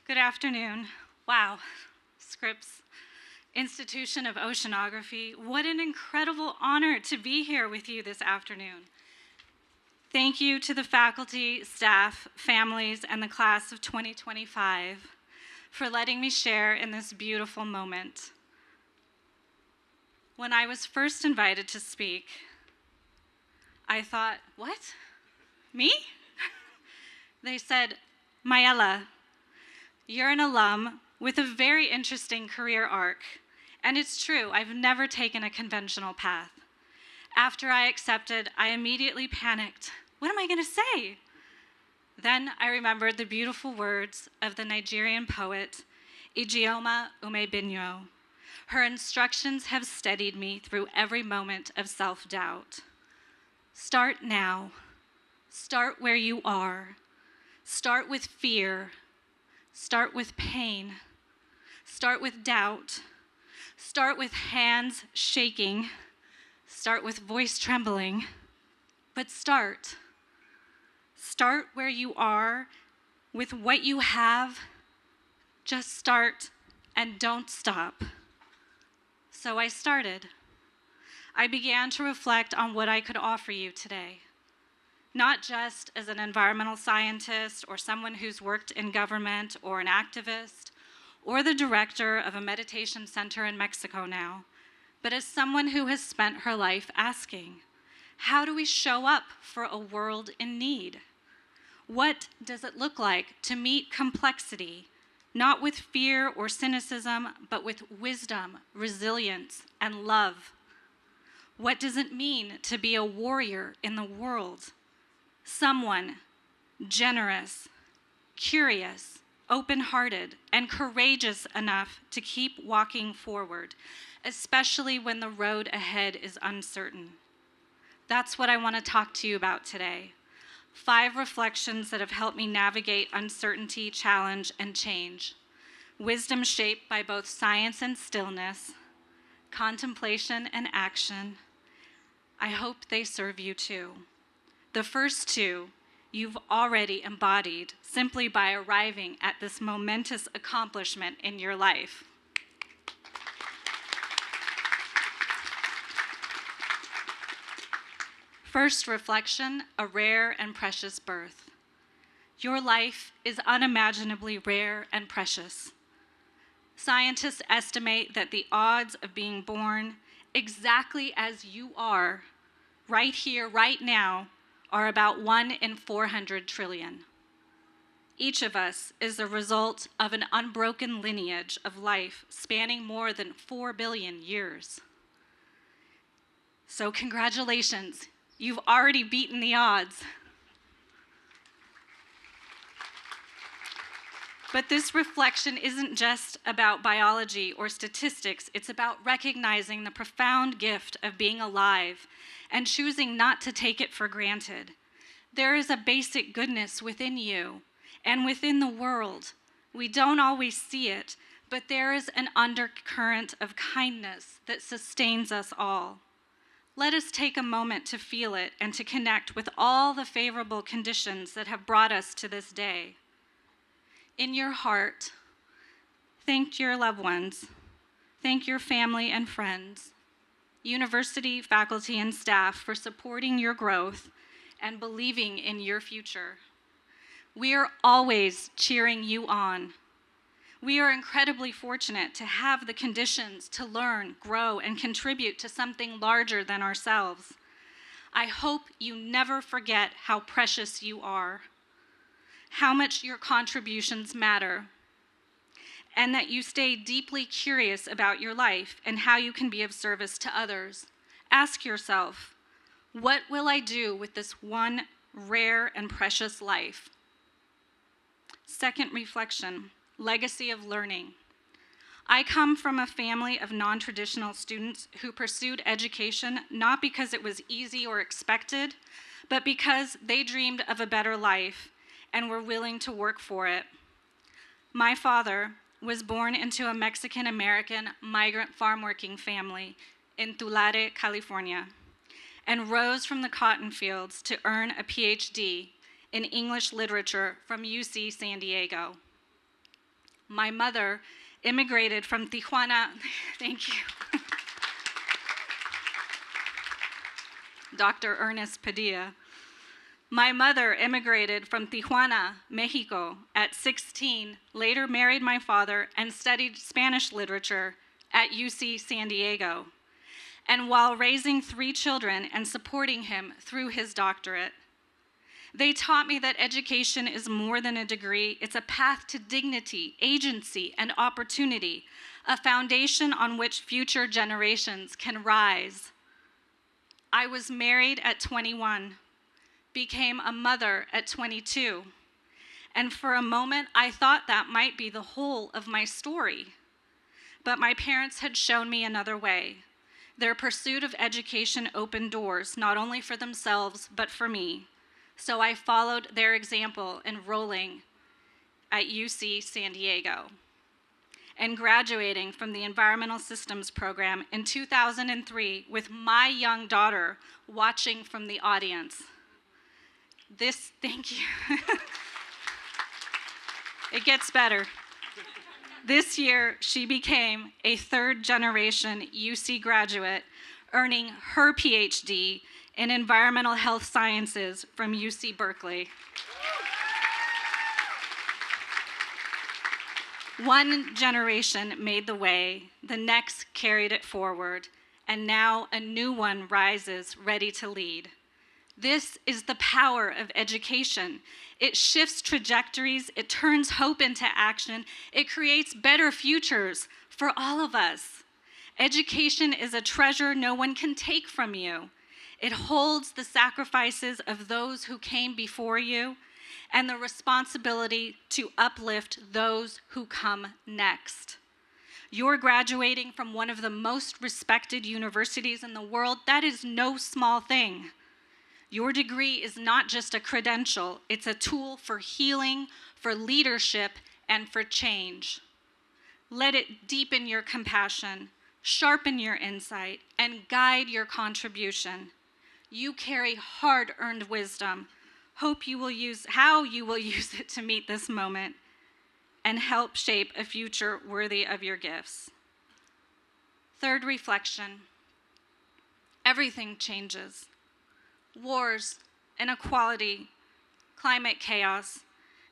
Good afternoon. Wow, Scripps Institution of Oceanography. What an incredible honor to be here with you this afternoon. Thank you to the faculty, staff, families, and the class of 2025 for letting me share in this beautiful moment. When I was first invited to speak, I thought, what? Me? They said, Mayela, you're an alum with a very interesting career arc. And it's true, I've never taken a conventional path. After I accepted, I immediately panicked. What am I going to say? Then I remembered the beautiful words of the Nigerian poet, Ijeoma Umebinyo. Her instructions have steadied me through every moment of self-doubt. Start now. Start where you are. Start with fear. Start with pain. Start with doubt. Start with hands shaking. Start with voice trembling. But start. Start where you are with what you have. Just start and don't stop. So I started. I began to reflect on what I could offer you today. Not just as an environmental scientist or someone who's worked in government or an activist or the director of a meditation center in Mexico now, but as someone who has spent her life asking, how do we show up for a world in need? What does it look like to meet complexity, not with fear or cynicism, but with wisdom, resilience, and love? What does it mean to be a warrior in the world? Someone generous, curious, open-hearted, and courageous enough to keep walking forward, especially when the road ahead is uncertain. That's what I want to talk to you about today. 5 reflections that have helped me navigate uncertainty, challenge, and change. Wisdom shaped by both science and stillness, contemplation and action. I hope they serve you too. The first 2, you've already embodied simply by arriving at this momentous accomplishment in your life. First reflection, a rare and precious birth. Your life is unimaginably rare and precious. Scientists estimate that the odds of being born exactly as you are, right here, right now, are about 1 in 400 trillion. Each of us is the result of an unbroken lineage of life spanning more than 4 billion years. So congratulations, you've already beaten the odds. But this reflection isn't just about biology or statistics, it's about recognizing the profound gift of being alive and choosing not to take it for granted. There is a basic goodness within you and within the world. We don't always see it, but there is an undercurrent of kindness that sustains us all. Let us take a moment to feel it and to connect with all the favorable conditions that have brought us to this day. In your heart, thank your loved ones, thank your family and friends, university, faculty, and staff for supporting your growth and believing in your future. We are always cheering you on. We are incredibly fortunate to have the conditions to learn, grow, and contribute to something larger than ourselves. I hope you never forget how precious you are, how much your contributions matter, and that you stay deeply curious about your life and how you can be of service to others. Ask yourself, what will I do with this one rare and precious life? Second reflection, legacy of learning. I come from a family of non-traditional students who pursued education not because it was easy or expected, but because they dreamed of a better life and were willing to work for it. My father was born into a Mexican-American migrant farm-working family in Tulare, California, and rose from the cotton fields to earn a PhD in English literature from UC San Diego. My mother immigrated from Tijuana. Thank you. Dr. Ernest Padilla. My mother immigrated from Tijuana, Mexico at 16, later married my father and studied Spanish literature at UC San Diego. And while raising 3 children and supporting him through his doctorate, they taught me that education is more than a degree. It's a path to dignity, agency, and opportunity, a foundation on which future generations can rise. I was married at 21, became a mother at 22, and for a moment I thought that might be the whole of my story. But my parents had shown me another way. Their pursuit of education opened doors, not only for themselves, but for me. So I followed their example, enrolling at UC San Diego and graduating from the Environmental Systems program in 2003 with my young daughter watching from the audience. Thank you. It gets better. This year, she became a 3rd-generation UC graduate, earning her PhD in environmental health sciences from UC Berkeley. One generation made the way, the next carried it forward, and now a new one rises, ready to lead. This is the power of education. It shifts trajectories, it turns hope into action, it creates better futures for all of us. Education is a treasure no one can take from you. It holds the sacrifices of those who came before you and the responsibility to uplift those who come next. You're graduating from one of the most respected universities in the world. That is no small thing. Your degree is not just a credential, it's a tool for healing, for leadership, and for change. Let it deepen your compassion, sharpen your insight, and guide your contribution. You carry hard-earned wisdom. How you will use it to meet this moment and help shape a future worthy of your gifts. Third reflection, everything changes. Wars, inequality, climate chaos,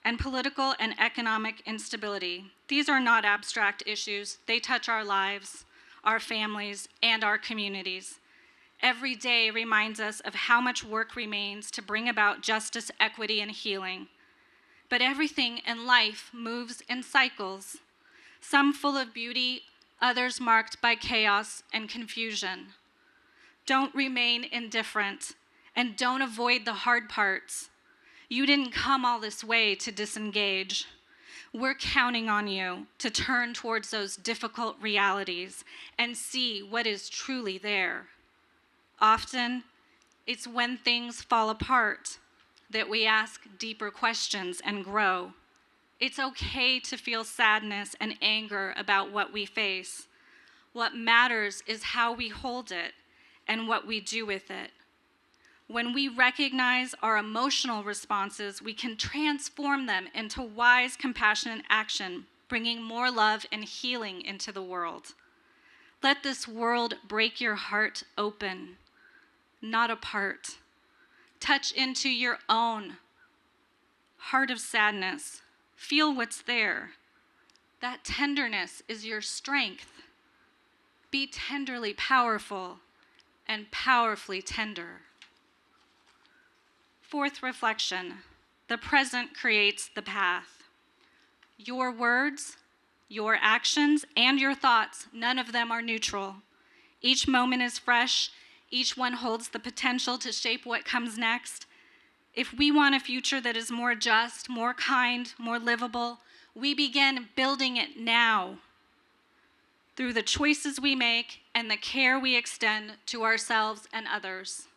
and political and economic instability. These are not abstract issues. They touch our lives, our families, and our communities. Every day reminds us of how much work remains to bring about justice, equity, and healing. But everything in life moves in cycles, some full of beauty, others marked by chaos and confusion. Don't remain indifferent. And don't avoid the hard parts. You didn't come all this way to disengage. We're counting on you to turn towards those difficult realities and see what is truly there. Often, it's when things fall apart that we ask deeper questions and grow. It's okay to feel sadness and anger about what we face. What matters is how we hold it and what we do with it. When we recognize our emotional responses, we can transform them into wise, compassionate action, bringing more love and healing into the world. Let this world break your heart open, not apart. Touch into your own heart of sadness. Feel what's there. That tenderness is your strength. Be tenderly powerful and powerfully tender. Fourth reflection, the present creates the path. Your words, your actions, and your thoughts, none of them are neutral. Each moment is fresh. Each one holds the potential to shape what comes next. If we want a future that is more just, more kind, more livable, we begin building it now through the choices we make and the care we extend to ourselves and others.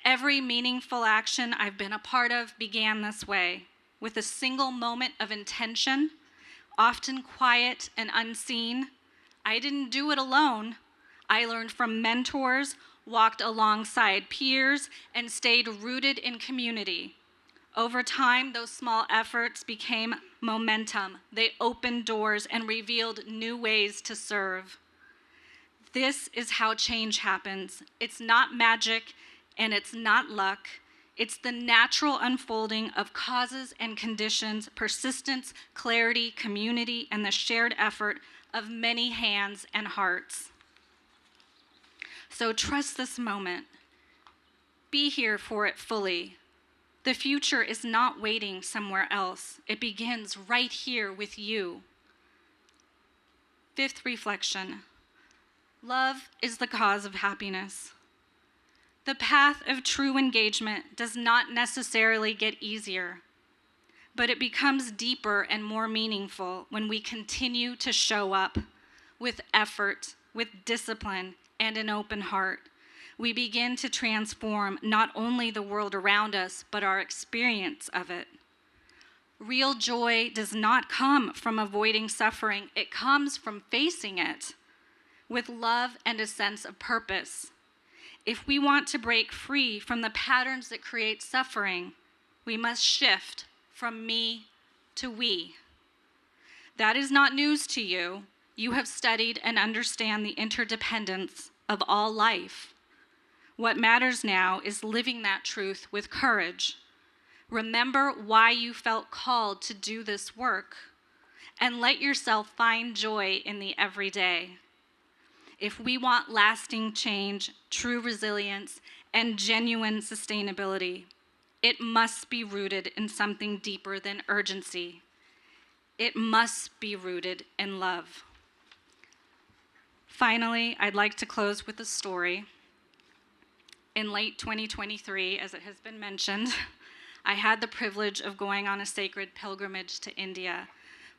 Every meaningful action I've been a part of began this way, with a single moment of intention, often quiet and unseen. I didn't do it alone. I learned from mentors, walked alongside peers, and stayed rooted in community. Over time, those small efforts became momentum. They opened doors and revealed new ways to serve. This is how change happens. It's not magic and it's not luck. It's the natural unfolding of causes and conditions, persistence, clarity, community, and the shared effort of many hands and hearts. So trust this moment. Be here for it fully. The future is not waiting somewhere else. It begins right here with you. Fifth reflection. Love is the cause of happiness. The path of true engagement does not necessarily get easier, but it becomes deeper and more meaningful when we continue to show up with effort, with discipline, and an open heart. We begin to transform not only the world around us, but our experience of it. Real joy does not come from avoiding suffering. It comes from facing it with love and a sense of purpose. If we want to break free from the patterns that create suffering, we must shift from me to we. That is not news to you. You have studied and understand the interdependence of all life. What matters now is living that truth with courage. Remember why you felt called to do this work, and let yourself find joy in the everyday. If we want lasting change, true resilience, and genuine sustainability, it must be rooted in something deeper than urgency. It must be rooted in love. Finally, I'd like to close with a story. In late 2023, as it has been mentioned, I had the privilege of going on a sacred pilgrimage to India,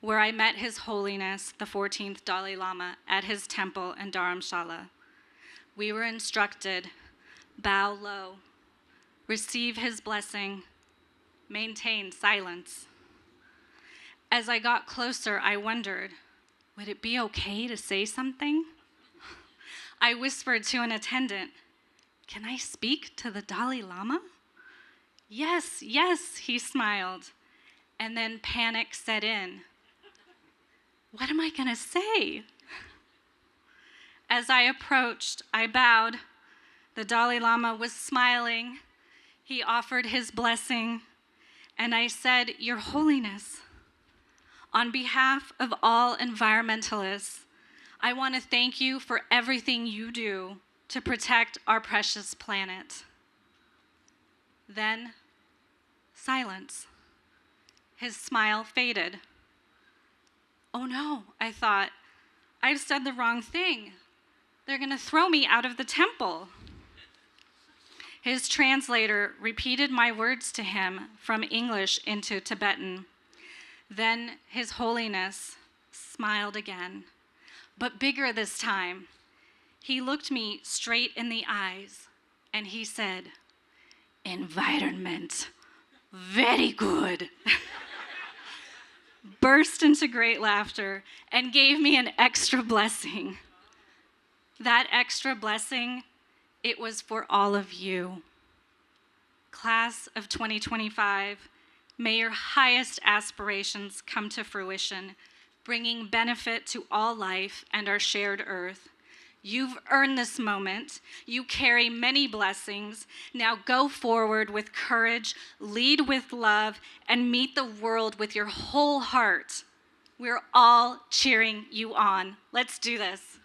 where I met His Holiness, the 14th Dalai Lama, at his temple in Dharamshala. We were instructed, bow low, receive his blessing, maintain silence. As I got closer, I wondered, would it be okay to say something? I whispered to an attendant, "Can I speak to the Dalai Lama?" "Yes, yes," he smiled. And then panic set in. What am I going to say? As I approached, I bowed. The Dalai Lama was smiling. He offered his blessing. And I said, "Your Holiness, on behalf of all environmentalists, I want to thank you for everything you do to protect our precious planet." Then, silence. His smile faded. Oh no, I thought, I've said the wrong thing. They're going to throw me out of the temple. His translator repeated my words to him from English into Tibetan. Then His Holiness smiled again, but bigger this time. He looked me straight in the eyes and he said, "Environment, very good." Burst into great laughter and gave me an extra blessing. That extra blessing, it was for all of you. Class of 2025, may your highest aspirations come to fruition, bringing benefit to all life and our shared earth. You've earned this moment. You carry many blessings. Now go forward with courage, lead with love, and meet the world with your whole heart. We're all cheering you on. Let's do this.